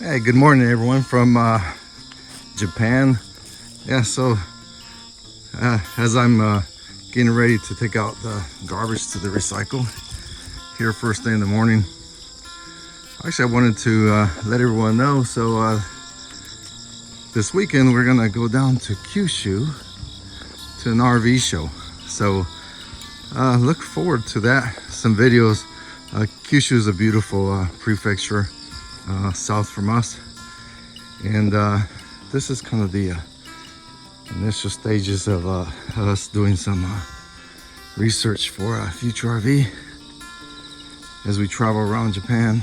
Hey, good morning everyone from Japan. Yeah, so as I'm getting ready to take out the garbage to the recycle here first thing in the morning, actually I wanted to let everyone know, so this weekend we're gonna go down to Kyushu to an RV show. So look forward to that, some videos. Kyushu is a beautiful prefecture south from us, and this is kind of the initial stages of us doing some research for a future RV as we travel around Japan.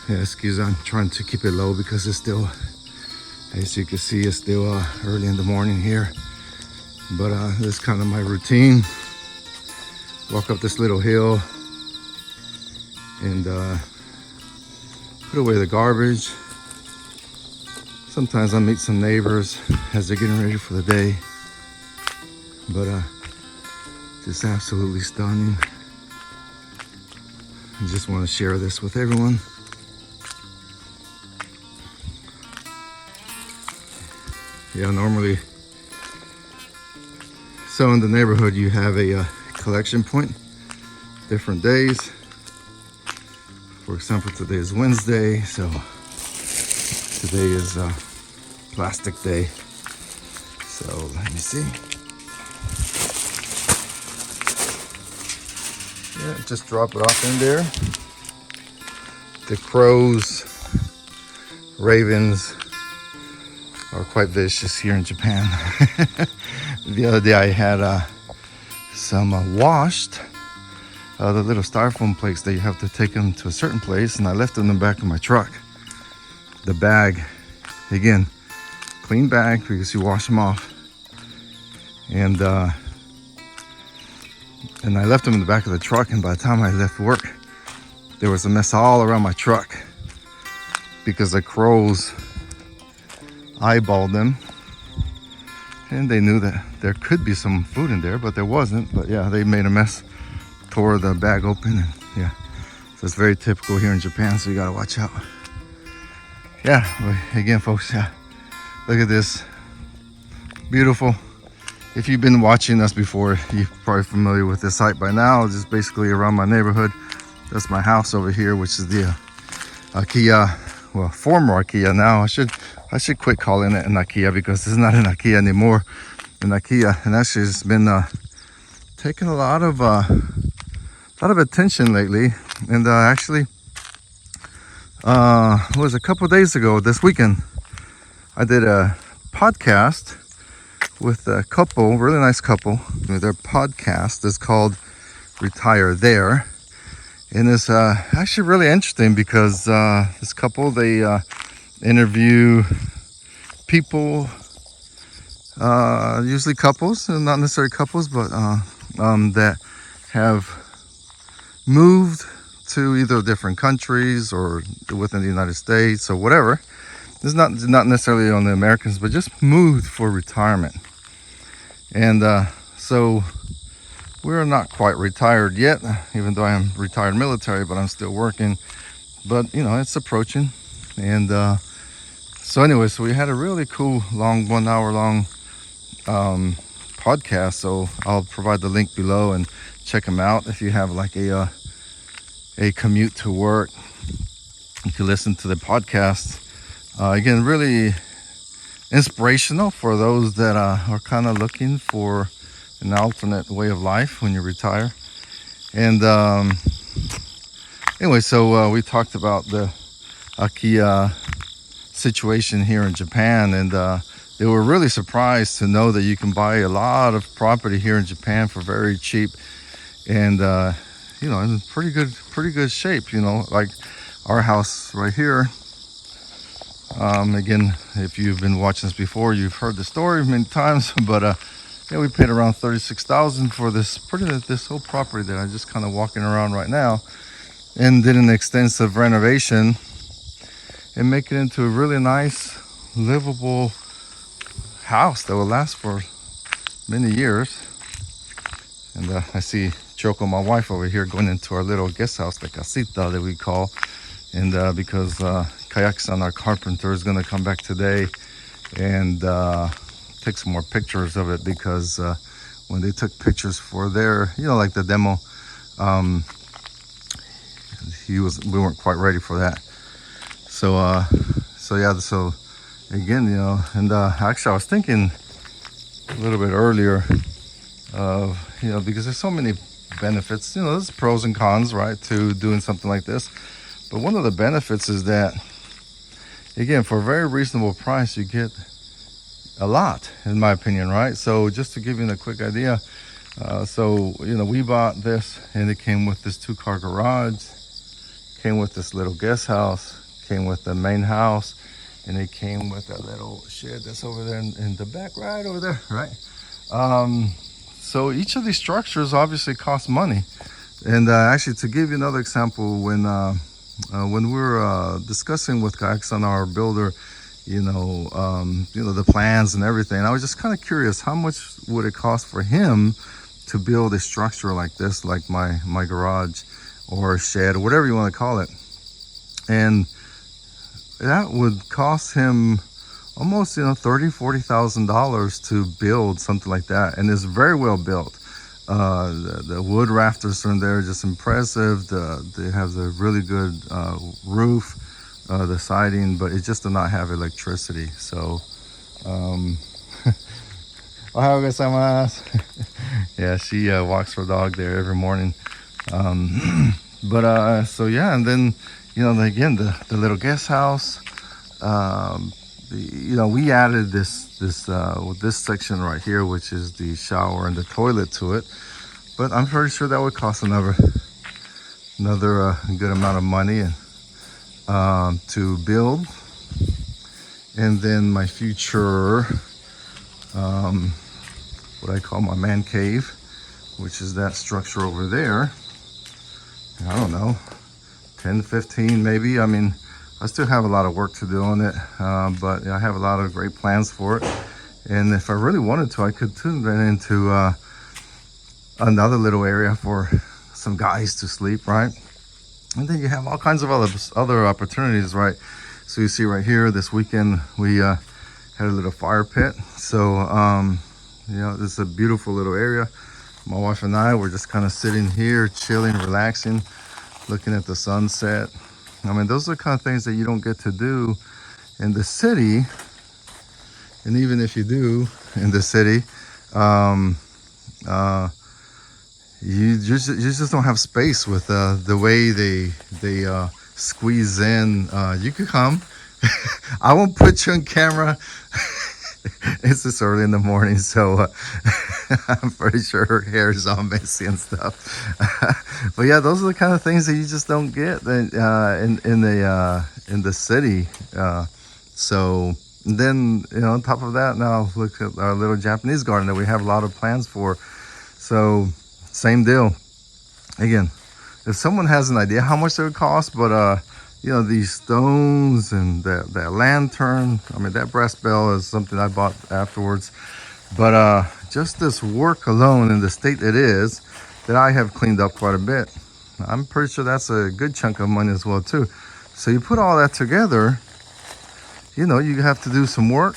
Yeah, excuse me, I'm trying to keep it low because it's still, as you can see, it's still early in the morning here, but this is kind of my routine. Walk up this little hill and put away the garbage. Sometimes I meet some neighbors as they're getting ready for the day, but just absolutely stunning. I just want to share this with everyone. Yeah, normally, so in the neighborhood you have a collection point, different days. For example, today is Wednesday, so today is plastic day. So let me see. Yeah, just drop it off in there. The crows, ravens are quite vicious here in Japan. The other day I had some washed the little styrofoam plates that you have to take them to a certain place, and I left them in the back of my truck. The bag, again, clean bag because you wash them off, and I left them in the back of the truck, and by the time I left work there was a mess all around my truck because the crows eyeballed them, and they knew that there could be some food in there, but there wasn't. But yeah, they made a mess, tore the bag open, and yeah, so it's very typical here in Japan, so you gotta watch out. Yeah, again folks, yeah, look at this, beautiful. If you've been watching us before, you're probably familiar with this site by now. It's just basically around my neighborhood. That's my house over here, which is the Akiya, well, former Akiya now. I should quit calling it an Akiya because it's not an Akiya anymore. An Akiya, and actually it's been taking a lot of attention lately. And actually, it was a couple days ago, this weekend, I did a podcast with a couple, really nice couple. Their podcast is called Retire There, and it's actually really interesting because this couple, they interview people, usually couples, and not necessarily couples, but that have moved to either different countries or within the United States or whatever. It's not necessarily on the Americans, but just moved for retirement. And so we're not quite retired yet, even though I am retired military, but I'm still working. But you know, it's approaching. And so anyway, so we had a really cool long 1 hour long podcast. So I'll provide the link below and check them out if you have like a commute to work. You can listen to the podcast. Again, really inspirational for those that are kind of looking for an alternate way of life when you retire. And anyway, so we talked about the Akiya situation here in Japan, and they were really surprised to know that you can buy a lot of property here in Japan for very cheap, and you know, in pretty good shape. You know, like our house right here. Again, if you've been watching this before, you've heard the story many times, but yeah, we paid around $36,000 for this whole property that I'm just kind of walking around right now, and did an extensive renovation and make it into a really nice, livable house that will last for many years. And I see Choco, my wife, over here going into our little guest house, the casita that we call. And because Kayak-san, our carpenter, is gonna come back today and take some more pictures of it, because when they took pictures for their, like the demo, we weren't quite ready for that. So yeah, so again, and actually I was thinking a little bit earlier of, because there's so many benefits, there's pros and cons, right, to doing something like this. But one of the benefits is that, again, for a very reasonable price, you get a lot, in my opinion, right? So just to give you a quick idea, we bought this, and it came with this 2-car garage, came with this little guest house, came with the main house, and it came with a little shed that's over there in the back, right over there, right? So each of these structures obviously cost money. And actually, to give you another example, when we were discussing with Kayak-san, our builder, the plans and everything, I was just kind of curious, how much would it cost for him to build a structure like this, like my garage or a shed or whatever you want to call it. And that would cost him almost $30,000-$40,000 to build something like that, and it's very well built. The wood rafters from there are just impressive. They have a really good roof, the siding, but it just does not have electricity. So Ohayou gozaimasu. Yeah, she walks her dog there every morning. So yeah, and then again, the little guest house. We added this section right here, which is the shower and the toilet to it. But I'm pretty sure that would cost another good amount of money to build. And then my future, what I call my man cave, which is that structure over there. I don't know, 10, 15 maybe. I mean, I still have a lot of work to do on it, but I have a lot of great plans for it. And if I really wanted to, I could turn that into another little area for some guys to sleep, right? And then you have all kinds of other opportunities, right? So you see right here, this weekend we had a little fire pit. So this is a beautiful little area. My wife and I were just kind of sitting here, chilling, relaxing, looking at the sunset. I mean, those are the kind of things that you don't get to do in the city. And even if you do in the city, you just don't have space with the way they squeeze in. You could come. I won't put you on camera. It's just early in the morning, so I'm pretty sure her hair is all messy and stuff. But yeah, those are the kind of things that you just don't get in the city. So then, on top of that, now look at our little Japanese garden that we have a lot of plans for. So same deal. Again, if someone has an idea how much it would cost, but these stones and that lantern, I mean, that brass bell is something I bought afterwards. But just this work alone in the state it is, that I have cleaned up quite a bit. I'm pretty sure that's a good chunk of money as well too. So you put all that together, you have to do some work.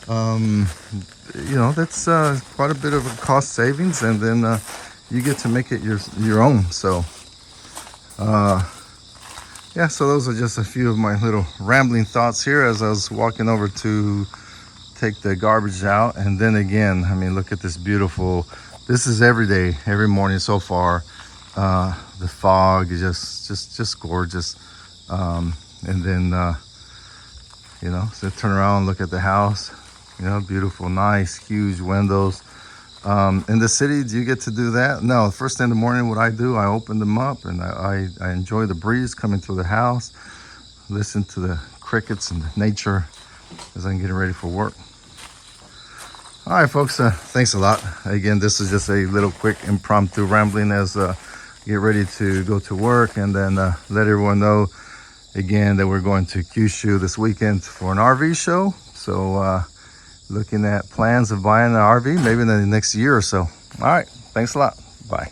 That's quite a bit of a cost savings, and then you get to make it your own. So yeah, so those are just a few of my little rambling thoughts here as I was walking over to take the garbage out. And then again, I mean, look at this beautiful, this is every day, every morning so far. The fog is just gorgeous. And then, so turn around, look at the house, beautiful, nice, huge windows. In the city, do you get to do that? No, first thing in the morning, what I do, I open them up and I enjoy the breeze coming through the house, listen to the crickets and the nature as I'm getting ready for work. All right, folks, thanks a lot. Again, this is just a little quick impromptu rambling as get ready to go to work, and then let everyone know again that we're going to Kyushu this weekend for an RV show. So looking at plans of buying an RV maybe in the next year or so. All right, thanks a lot. Bye.